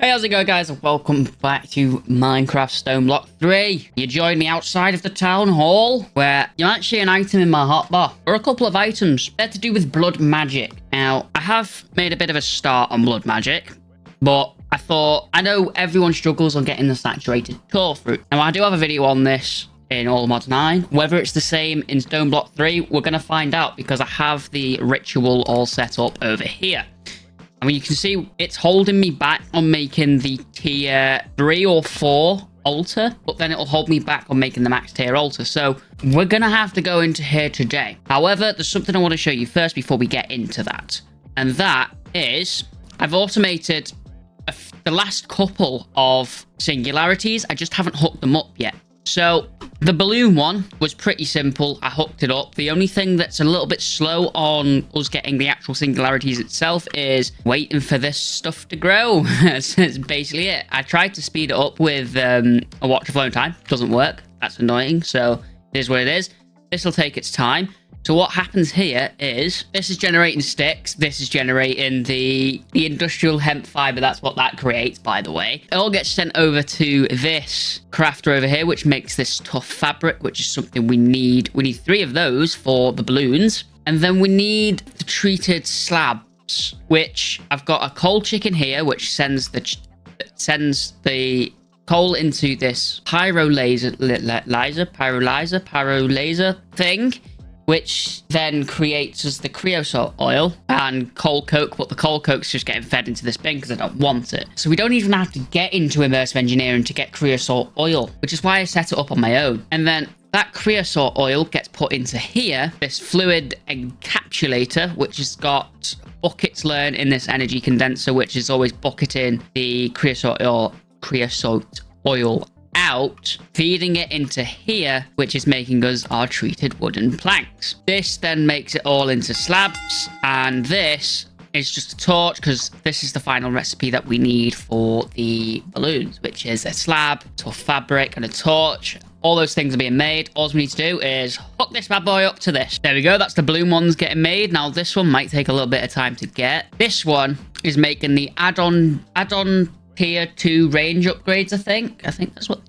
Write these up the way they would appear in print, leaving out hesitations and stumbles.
Hey, how's it going, guys? And welcome back to Minecraft Stoneblock 3. You joined me outside of the town hall, where you might see an item in my hotbar, or a couple of items. They're to do with blood magic. Now, I have made a bit of a start on blood magic, but I thought, I know everyone struggles on getting the saturated core fruit. Now, I do have a video on this in All Mods 9. Whether it's the same in Stoneblock 3, we're going to find out, because I have the ritual all set up over here. I mean, you can see it's holding me back on making the tier 3 or 4 altar, but then it'll hold me back on making the max tier altar. So we're going to have to go into here today. However, there's something I want to show you first before we get into that. And that is, I've automated the last couple of singularities. I just haven't hooked them up yet. So the balloon one was pretty simple. I hooked it up. The only thing that's a little bit slow on us getting the actual singularities itself is waiting for this stuff to grow. That's basically it. I tried to speed it up with a watch of flown time. Doesn't work. That's annoying. So it is what it is. This will take its time. So what happens here is this is generating sticks. This is generating the industrial hemp fiber. That's what that creates, by the way. It all gets sent over to this crafter over here, which makes this tough fabric, which is something we need. We need 3 of those for the balloons. And then we need the treated slabs, which I've got a coal chicken here, which sends the coal into this pyrolyzer thing, which then creates us the creosote oil and coal coke, but the coal coke's just getting fed into this bin because I don't want it. So we don't even have to get into immersive engineering to get creosote oil, which is why I set it up on my own. And then that creosote oil gets put into here, this fluid encapsulator, which has got buckets learned in this energy condenser, which is always bucketing the creosote oil out, feeding it into here, which is making us our treated wooden planks. This then makes it all into slabs, and this is just a torch, because this is the final recipe that we need for the balloons, which is a slab, tough fabric, and a torch. All those things are being made. All we need to do is hook this bad boy up to this. There we go. That's the balloon ones getting made. Now, this one might take a little bit of time to get. This one is making the add-on tier 2 range upgrades, I think that's what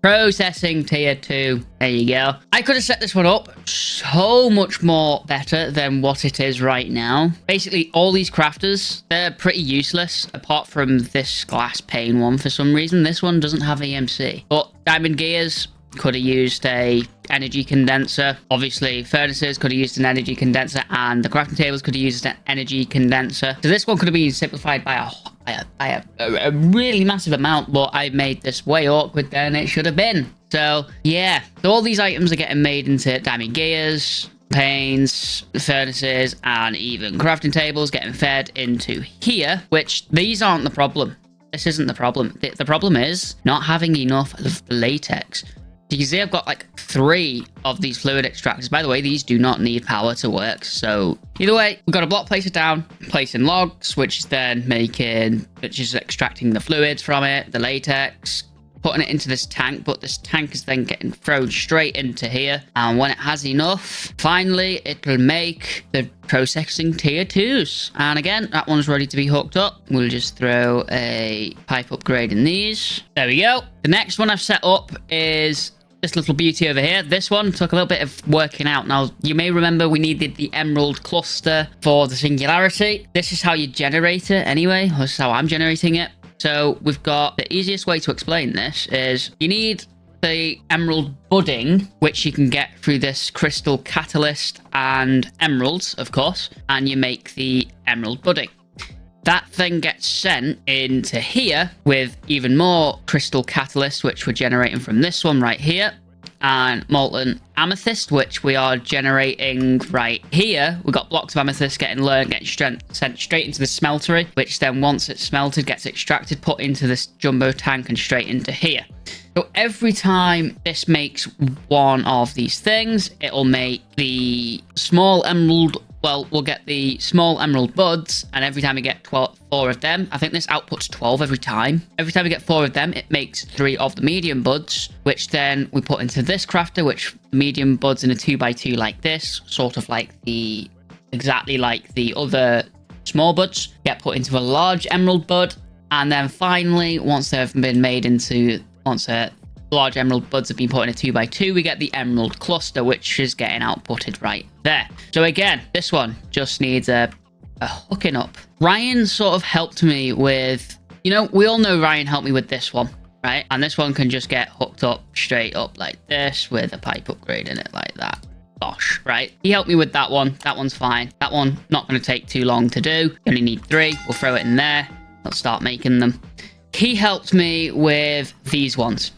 processing tier 2. There you go. I could have set this one up so much more better than what it is right now. Basically, all these crafters, they're pretty useless apart from this glass pane one. For some reason, this one doesn't have EMC, but diamond gears could have used a energy condenser. Obviously, furnaces could have used an energy condenser, and the crafting tables could have used an energy condenser. So this one could have been simplified by a really massive amount, but I made this way awkward than it should have been. So yeah, so all these items are getting made into diamond gears, panes, furnaces, and even crafting tables getting fed into here, which these aren't the problem. This isn't the problem. The problem is not having enough of the latex. You can see I've got like 3 of these fluid extractors. By the way, these do not need power to work. So either way, we've got a block placer down, placing logs, which is then extracting the fluids from it, the latex, putting it into this tank, but this tank is then getting thrown straight into here. And when it has enough, finally, it'll make the processing tier 2s. And again, that one's ready to be hooked up. We'll just throw a pipe upgrade in these. There we go. The next one I've set up is this little beauty over here. This one took a little bit of working out. Now, you may remember we needed the emerald cluster for the singularity. This is how you generate it anyway. This is how I'm generating it. So we've got the easiest way to explain this is you need the emerald budding, which you can get through this crystal catalyst and emeralds, of course, and you make the emerald budding. That thing gets sent into here with even more crystal catalyst, which we're generating from this one right here, and molten amethyst, which we are generating right here. We've got blocks of amethyst getting sent straight into the smeltery, which then once it's smelted gets extracted, put into this jumbo tank and straight into here. So every time this makes one of these things, it'll make the small emerald. Well, we'll get the small emerald buds, and every time we get 4 of them, I think this outputs 12 every time. Every time we get 4 of them, it makes 3 of the medium buds, which then we put into this crafter, which medium buds in a 2x2 like this, sort of like exactly like the other small buds, get put into a large emerald bud, And then finally, once they've been made into, once large emerald buds have been put in a 2x2, we get the emerald cluster, which is getting outputted right there. So again, this one just needs a hooking up. Ryan sort of helped me with, you know, we all know Ryan helped me with this one, right? And this one can just get hooked up straight up like this with a pipe upgrade in it like that. Gosh, right? He helped me with that one. That one's fine. That one, not going to take too long to do. You only need 3. We'll throw it in there. I'll start making them. He helped me with these ones.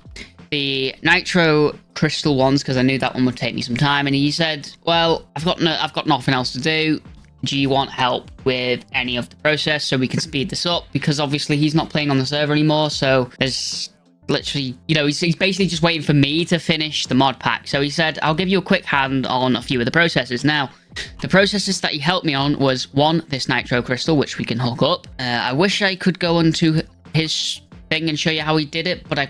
The nitro crystal ones, because I knew that one would take me some time. And he said, well, I've got nothing else to do. Do you want help with any of the process so we can speed this up? Because obviously he's not playing on the server anymore. So there's literally, you know, he's basically just waiting for me to finish the mod pack. So he said, I'll give you a quick hand on a few of the processes. Now, the processes that he helped me on was 1, this nitro crystal, which we can hook up. I wish I could go onto his thing and show you how he did it, but I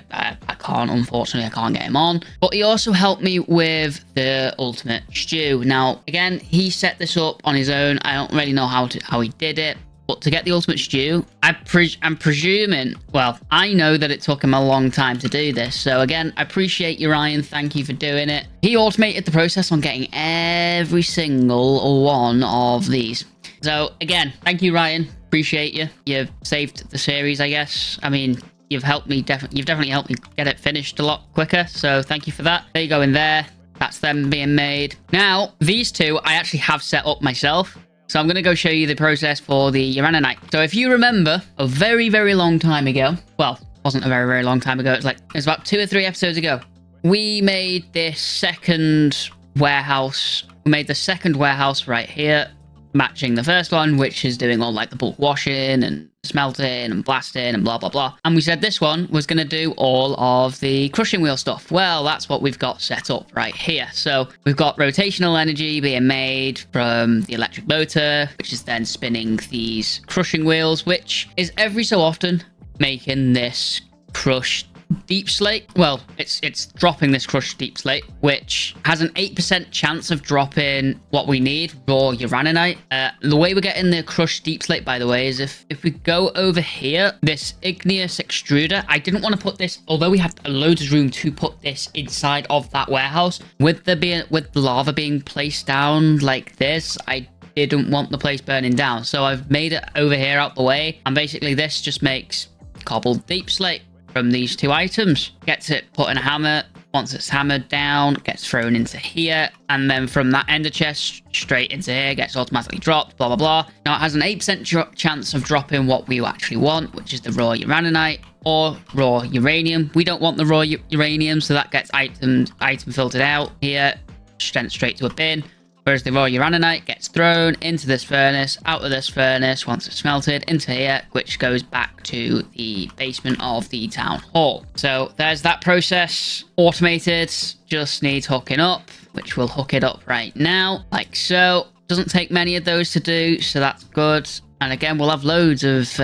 can't, unfortunately. I can't get him on. But he also helped me with the ultimate stew. Now, again, he set this up on his own. I don't really know how he did it. But to get the ultimate stew, I'm presuming, well, I know that it took him a long time to do this. So again, I appreciate you, Ryan. Thank you for doing it. He automated the process on getting every single one of these. So again, thank you, Ryan. Appreciate you. You've saved the series, I guess. I mean, you've helped me, you've definitely helped me get it finished a lot quicker. So thank you for that. There you go in there. That's them being made. Now, these two I actually have set up myself. So I'm going to go show you the process for the uraninite. So if you remember, a very, very long time ago, well, wasn't a very, very long time ago. It was about 2 or 3 episodes ago. We made this second warehouse. We made the second warehouse right here, matching the first one, which is doing all like the bulk washing and smelting and blasting and blah, blah, blah. And we said this one was going to do all of the crushing wheel stuff. Well, that's what we've got set up right here. So we've got rotational energy being made from the electric motor, which is then spinning these crushing wheels, which is every so often making this crushed deep slate. Well, it's dropping this crushed deep slate, which has an 8% chance of dropping what we need, raw uraninite. The way we're getting the crushed deep slate, by the way, is if we go over here, this igneous extruder, I didn't want to put this, although we have loads of room to put this inside of that warehouse, with the lava being placed down like this, I didn't want the place burning down. So I've made it over here out the way, and basically this just makes cobbled deep slate from these 2 items. Gets it put in a hammer. Once it's hammered down, gets thrown into here, and then from that ender chest straight into here, gets automatically dropped, blah, blah, blah. Now it has an 8% chance of dropping what we actually want, which is the raw uraninite or raw uranium. We don't want the raw uranium, so that gets item filtered out here, sent straight to a bin. Whereas the raw uraninite gets thrown into this furnace, out of this furnace, once it's smelted, into here, which goes back to the basement of the town hall. So there's that process automated, just needs hooking up, which we'll hook it up right now, like so. Doesn't take many of those to do, so that's good. And again, we'll have loads of,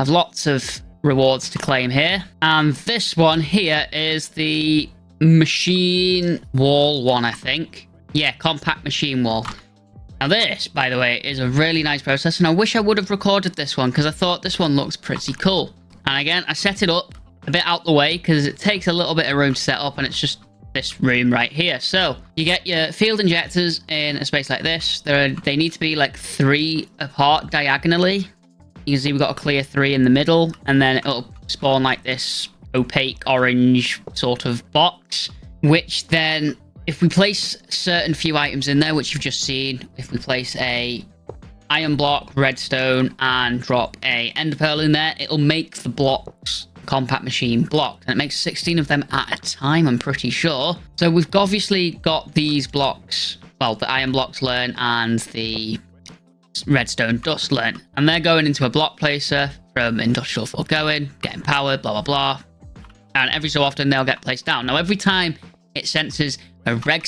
lots of rewards to claim here. And this one here is the machine wall one, I think. Yeah, compact machine wall. Now this, by the way, is a really nice process, and I wish I would have recorded this one because I thought this one looks pretty cool. And again, I set it up a bit out the way because it takes a little bit of room to set up, and it's just this room right here. So you get your field injectors in a space like this. They need to be like 3 apart diagonally. You can see we've got a clear 3 in the middle, and then it'll spawn like this opaque orange sort of box, which then, if we place certain few items in there, which you've just seen, if we place a iron block, redstone, and drop a ender pearl in there, it'll make the blocks compact machine blocks, and it makes 16 of them at a time, I'm pretty sure. So we've obviously got these blocks, well, the iron blocks learn and the redstone dust learn, and they're going into a block placer from industrial foregoing, getting powered, blah, blah, blah. And every so often they'll get placed down. Now, every time it senses every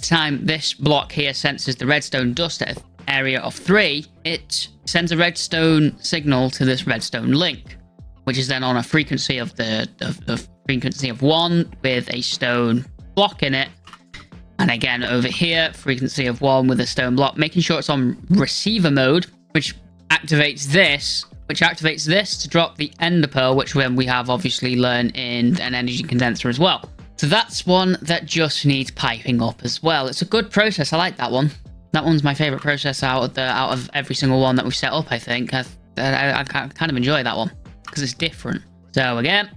time this block here senses the redstone dust at an area of 3, it sends a redstone signal to this redstone link, which is then on a frequency of frequency of 1 with a stone block in it. And again, over here, frequency of 1 with a stone block, making sure it's on receiver mode, which activates this, which activates this to drop the ender pearl, which we have obviously learned in an energy condenser as well. So that's one that just needs piping up as well. It's a good process. I like that one. That one's my favorite process out of every single one that we've set up, I think. I kind of enjoy that one because it's different. So again,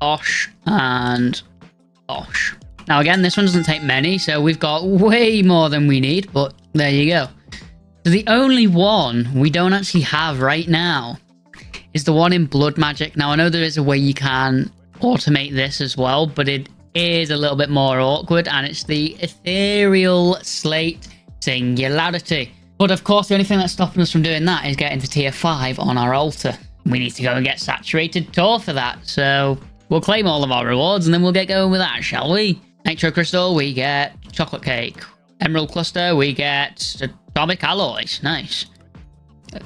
Osh and Osh. Now again, this one doesn't take many, so we've got way more than we need, but there you go. So the only one we don't actually have right now is the one in Blood Magic. Now I know there is a way you can automate this as well, but it is a little bit more awkward, and it's the Ethereal Slate Singularity. But of course, the only thing that's stopping us from doing that is getting to tier 5 on our altar. We need to go and get saturated tor for that, so we'll claim all of our rewards and then we'll get going with that, shall we? Nitro Crystal, we get Chocolate Cake. Emerald Cluster, we get Atomic Alloys. Nice.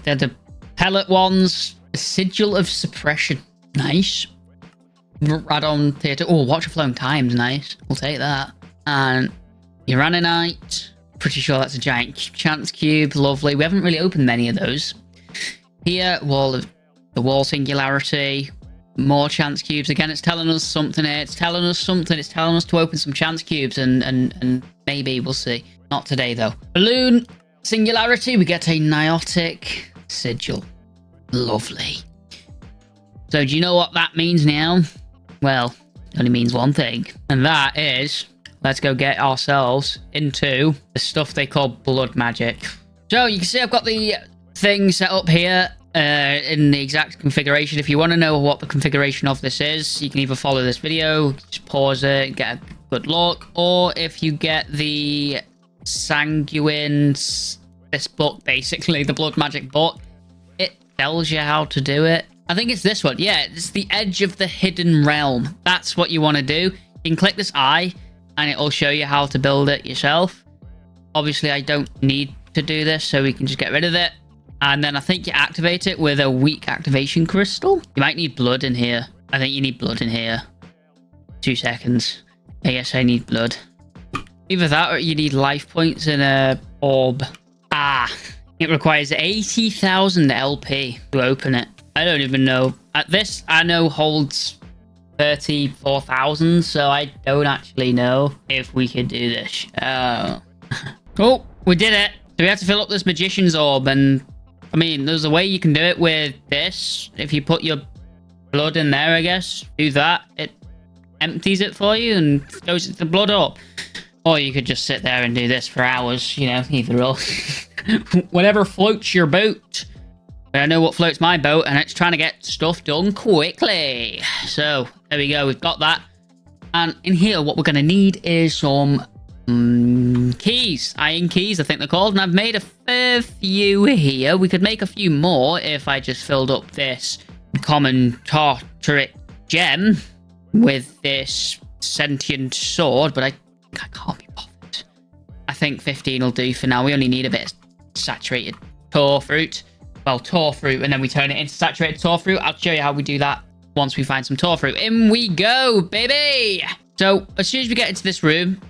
The pellet ones, Sigil of Suppression. Nice. Add-on tier 2. Oh, Watch of Flowing Times. Nice. We'll take that. And Uranite. Pretty sure that's a giant chance cube. Lovely. We haven't really opened many of those. Here, the wall singularity. More chance cubes. Again, it's telling us something here. It's telling us something. It's telling us to open some chance cubes and maybe we'll see. Not today, though. Balloon singularity. We get a Niotic Sigil. Lovely. So do you know what that means now? Well, it only means one thing. And that is, let's go get ourselves into the stuff they call Blood Magic. So you can see I've got the thing set up here in the exact configuration. If you want to know what the configuration of this is, you can either follow this video, just pause it, get a good look, or if you get the Sanguine, this book basically, the Blood Magic book, it tells you how to do it. I think it's this one. Yeah, it's the Edge of the Hidden Realm. That's what you want to do. You can click this eye and it'll show you how to build it yourself. Obviously, I don't need to do this, so we can just get rid of it. And then I think you activate it with a weak activation crystal. You might need blood in here. I think you need blood in here. 2 seconds. Yes, I need blood. Either that or you need life points in a orb. Ah, it requires 80,000 LP to open it. I don't even know. This, I know, holds 34,000, so I don't actually know if we could do this. Oh, we did it. So we have to fill up this magician's orb, and I mean, there's a way you can do it with this. If you put your blood in there, I guess, do that. It empties it for you and goes the blood up. Or you could just sit there and do this for hours, you know, either or. Whatever floats your boat. I know what floats my boat, and it's trying to get stuff done quickly. So, there we go. We've got that. And in here, what we're going to need is some keys. Iron keys, I think they're called. And I've made a fair few here. We could make a few more if I just filled up this common tartaric gem with this sentient sword. But I can't be bothered. I think 15 will do for now. We only need a bit of saturated tor fruit. Well, tor fruit, and then we turn it into saturated tor fruit. I'll show you how we do that once we find some tor fruit. In we go, baby! So, as soon as we get into this room,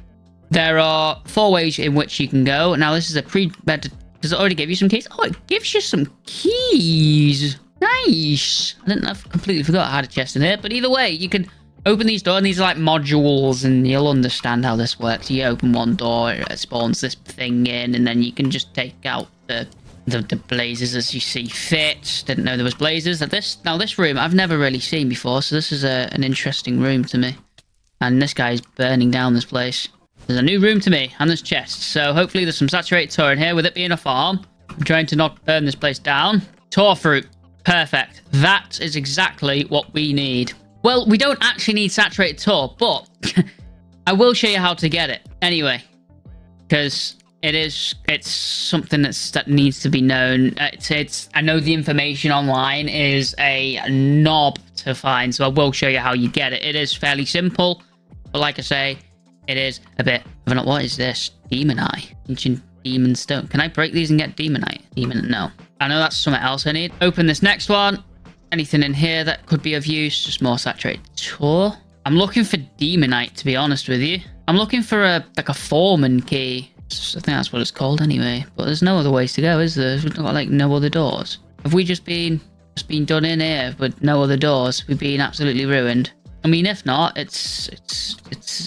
there are 4 ways in which you can go. Now, this is a does it already give you some keys? Oh, it gives you some keys. Nice. I've completely forgot I had a chest in here, but either way, you can open these doors, and these are like modules, and you'll understand how this works. You open one door, it spawns this thing in, and then you can just take out the blazes as you see fit. Didn't know there was blazes. Now this room I've never really seen before, so this is an interesting room to me. And this guy's burning down this place. There's a new room to me, and there's chests. So hopefully there's some saturated tor in here. With it being a farm, I'm trying to not burn this place down. Tor fruit. Perfect. That is exactly what we need. Well, we don't actually need saturated tor, but I will show you how to get it anyway, because it's something that needs to be known. I know the information online is a knob to find, so I will show you how you get it. It is fairly simple, but like I say, it is a bit of an... What is this? Demon Eye. Ancient Demon Stone. Can I break these and get Demonite? Demon... No. I know that's something else I need. Open this next one. Anything in here that could be of use? Just more saturated tor. I'm looking for Demonite, to be honest with you. I'm looking for a foreman key. I think that's what it's called anyway. But there's no other ways to go, is there? We've got like no other doors. Have we just been... just been done in here with no other doors, we've been absolutely ruined. I mean, if not, it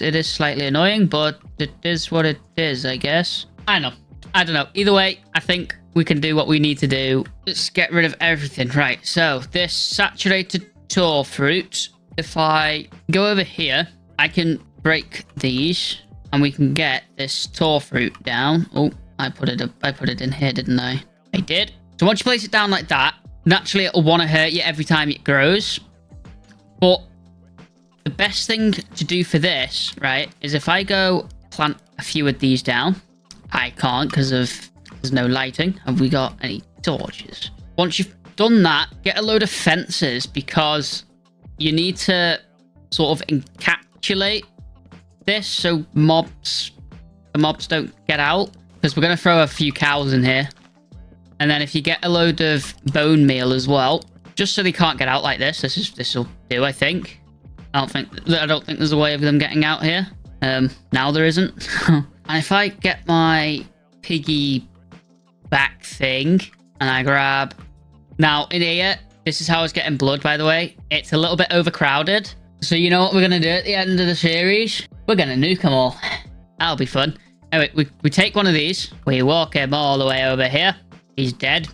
is slightly annoying, but it is what it is, I guess. I don't know. Either way, I think we can do what we need to do. Let's get rid of everything. Right, so this saturated tor fruit, if I go over here, I can break these and we can get this tor fruit down. Oh, I put it in here, didn't I? I did. So once you place it down like that, naturally it'll want to hurt you every time it grows. But the best thing to do for this, right, is if I go plant a few of these down. I can't because there's no lighting. Have we got any torches? Once you've done that, get a load of fences because you need to sort of encapsulate this so the mobs don't get out. Because we're going to throw a few cows in here. And then if you get a load of bone meal as well, just so they can't get out like this, this will do, I think. I don't think there's a way of them getting out here. Now there isn't. And if I get my piggy back thing and I grab... Now, in here, this is how I was getting blood, by the way. It's a little bit overcrowded. So you know what we're going to do at the end of the series? We're going to nuke them all. That'll be fun. Anyway, we take one of these. We walk him all the way over here. He's dead.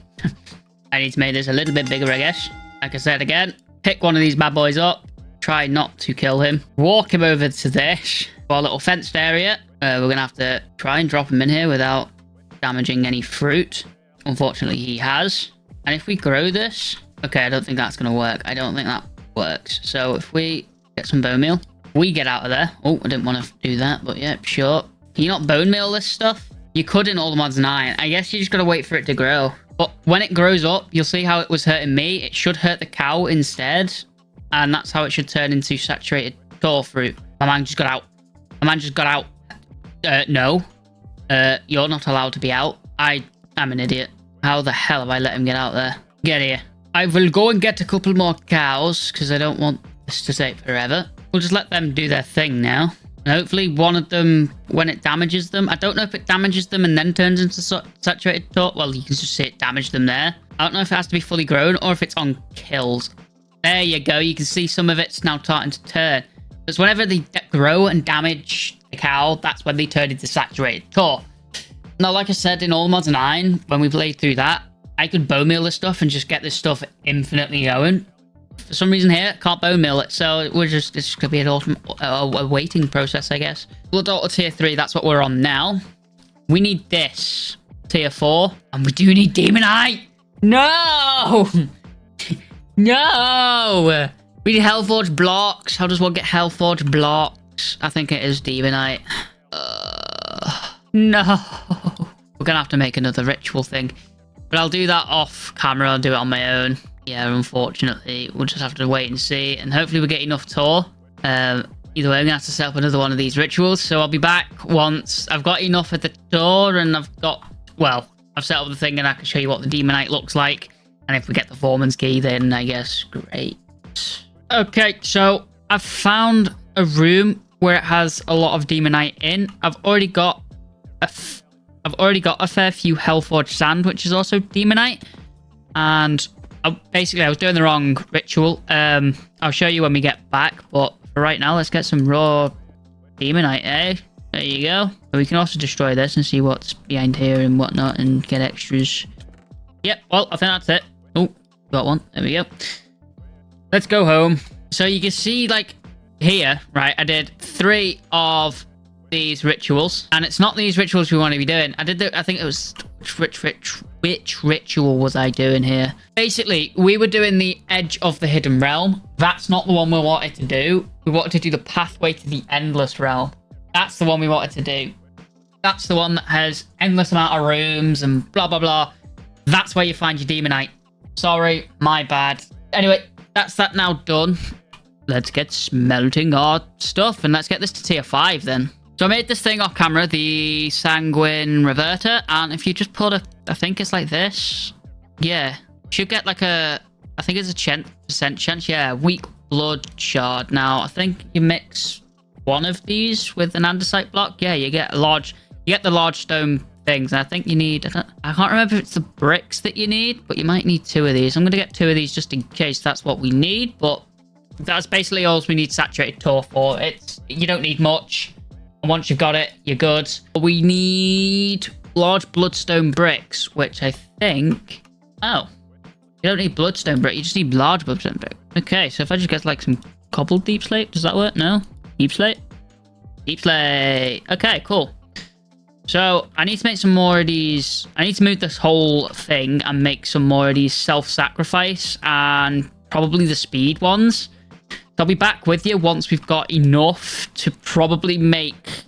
I need to make this a little bit bigger, I guess. Like I said again, pick one of these bad boys up. Try not to kill him. Walk him over to this. Our little fenced area. We're going to have to try and drop him in here without damaging any fruit. Unfortunately, he has. And if we grow this... Okay, I don't think that's going to work. I don't think that works. So if we get some bone meal, we get out of there. Oh, I didn't want to do that, but yeah, sure. Can you not bone meal this stuff? You could in all the mods 9. I guess you just got to wait for it to grow. But when it grows up, you'll see how it was hurting me. It should hurt the cow instead. And that's how it should turn into saturated tor fruit. My man just got out. My man just got out. No. You're not allowed to be out. I'm an idiot. How the hell have I let him get out there? Get here. I will go and get a couple more cows because I don't want this to take forever. We'll just let them do their thing now. And hopefully one of them, when it damages them... I don't know if it damages them and then turns into saturated tor. Well, you can just see it damage them there. I don't know if it has to be fully grown or if it's on kills. There you go. You can see some of it's now starting to turn. Because whenever they grow and damage the cow, that's when they turn into saturated tor. Now, like I said, in all mods 9, when we played through that, I could bone meal this stuff and just get this stuff infinitely going. For some reason here, can't bone meal it, so it's just going to be a waiting process, I guess. Blood Altar tier 3, that's what we're on now. We need this, tier 4, and we do need Demonite. No! No! We need Hellforge blocks. How does one get Hellforge blocks? I think it is Demonite. No. We're going to have to make another ritual thing. But I'll do that off camera. I'll do it on my own. Yeah, unfortunately, we'll just have to wait and see. And hopefully we get enough tor. Either way, I'm going to have to set up another one of these rituals. So I'll be back once I've got enough of the tor and I've got... Well, I've set up the thing and I can show you what the Demonite looks like. And if we get the Foreman's key, then I guess great. Okay, so I've found a room where it has a lot of Demonite in. I've already got a fair few Hellforged sand, which is also Demonite. And basically, I was doing the wrong ritual. I'll show you when we get back. But for right now, let's get some raw Demonite, eh? There you go. We can also destroy this and see what's behind here and whatnot and get extras. Yep, well, I think that's it. Oh, got one. There we go. Let's go home. So you can see, like, here, right, I did 3 of these rituals. And it's not these rituals we want to be doing. I think it was... Which ritual was I doing here? Basically, we were doing the Edge of the Hidden Realm. That's not the one we wanted to do. We wanted to do the Pathway to the Endless Realm. That's the one we wanted to do. That's the one that has endless amount of rooms and blah, blah, blah. That's where you find your Demonite. Sorry, my bad. Anyway, that's that now done. Let's get smelting our stuff and let's get this to tier 5 then. So I made this thing off camera, the Sanguine Reverter, and if you just put I think it's like this. Yeah, should get like I think it's a % chance, yeah, weak blood shard. Now, I think you mix one of these with an andesite block. Yeah, you get the large stone things. I think you need, I can't remember if it's the bricks that you need, but you might need 2 of these. I'm going to get 2 of these just in case that's what we need, but that's basically all we need saturated ore for. You don't need much. And once you've got it, you're good. We need large bloodstone bricks, which I think, oh, you don't need bloodstone brick, you just need large bloodstone brick. Okay, so if I just get like some cobbled deep slate, does that work? No? Deep slate? Deep slate. Okay, cool. So I need to make some more of these. I need to move this whole thing and make some more of these self-sacrifice and probably the speed ones. So I'll be back with you once we've got enough to probably make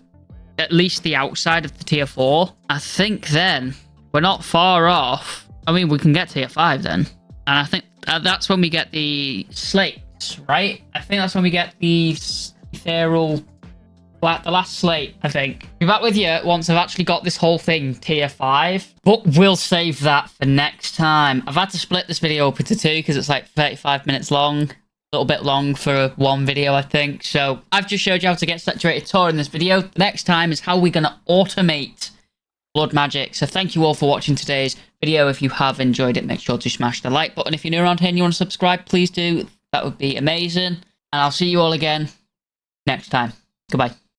at least the outside of the tier 4. I think then we're not far off. I mean, we can get tier 5 then. And I think that's when we get the slates, right? I think that's when we get the ethereal, the last slate, I think. Be back with you once I've actually got this whole thing tier 5. But we'll save that for next time. I've had to split this video up into 2 because it's like 35 minutes long. A little bit long for one video, I think. So I've just showed you how to get saturated ore in this video. The next time is how we're going to automate blood magic. So thank you all for watching today's video. If you have enjoyed it, make sure to smash the like button. If you're new around here and you want to subscribe, please do. That would be amazing. And I'll see you all again next time. Goodbye.